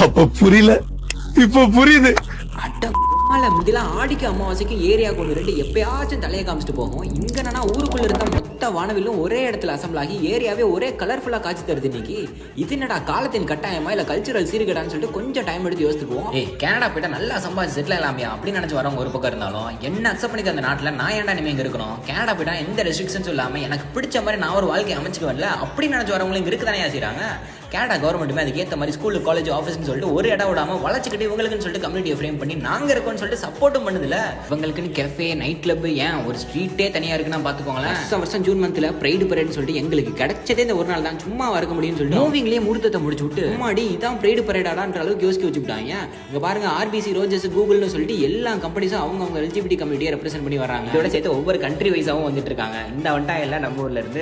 அப்ப புரியல, இப்ப புரியுது. முந்திலாம் ஆடிக்கு அமாவாசைக்கு ஏரியா கொண்டு ரெண்டு எப்பயாச்சும் தலையை காமிச்சிட்டு போகும். இங்க என்னன்னா ஊருக்குள்ள இருந்த மொத்த வானவிலும் ஒரே இடத்துல அசம்பிள் ஆகி ஏரியாவே ஒரே கலர்ஃபுல்லா காட்சி தருது இன்னைக்கு. இது என்னடா காலத்தின் கட்டாயமா இல்ல கல்ச்சுரல் சீர்கேடான்னு சொல்லிட்டு கொஞ்சம் டைம் எடுத்து யோசிச்சுக்குவோம். கனடா போயிட்டா நல்லா சம்பாதிச்சு செட்டில் ஆகலாமே அப்படின்னு நினைச்சு வரவங்க ஒரு பக்கம் இருந்தாலும் என்ன அக்செப்ட் பண்ணி அந்த நாட்டில் நான் ஏன்டா இனிமே இங்க இருக்கணும், கனடா போயிட்டா எந்த ரெஸ்ட்ரிக்ஷன்ஸும் இல்லாம எனக்கு பிடிச்ச மாதிரி நான் ஒரு வாழ்க்கை அமைச்சுக்குவேன்ல அப்படின்னு நினைச்சு வரவங்களும் இங்க இருக்குதானே செய்றாங்க. கனடா கவர்மெண்ட்டுமே அதுக்கு ஏற்ற மாதிரி ஸ்கூலு காலேஜ் ஆஃபீஸ்னு சொல்லிட்டு ஒரு இடம் விடாம வளர்ச்சிக்கிட்டு இவங்களுக்குன்னு சொல்லிட்டு கம்யூனிட்டியை ஃப்ரேம் பண்ணி நாங்க இருக்கோம்னு சொல்லிட்டு சப்போர்ட்டும் பண்ணுதுல. இவங்களுக்குன்னு கெஃபே நைட் கிளப் ஏன் ஒரு ஸ்ட்ரீட்டே தனியா இருக்குன்னா பாத்துக்கோங்களேன். வருஷம் ஜூன் மந்த்ல பிரைடு பரேட்னு சொல்லிட்டு எங்களுக்கு கிடைச்சதே இந்த ஒரு நாள் தான், சும்மா இருக்க முடியும்னு சொல்லிட்டு மூவிங்லேயே முகூர்த்தத்தை முடிச்சு விட்டு முன்னாடி இதான் பிரைடு பரேடாடான்ற அளவுக்கு யோசிக்க வச்சுட்டாங்க. இங்க பாருங்க ஆர்பிசி ரோஜஸ் கூகுள்னு சொல்லிட்டு எல்லா கம்பெனிஸும் அவங்க எல்ஜிபிடி கம்யூனிட்டியை ரெப்ரசென்ட் பண்ணி வராங்க. இதோட சேர்த்து ஒவ்வொரு கண்ட்ரி வைஸாவும் வந்துட்டு இருக்காங்க. இந்த வண்டா எல்லாம் நம்ம ஊர்ல இருந்து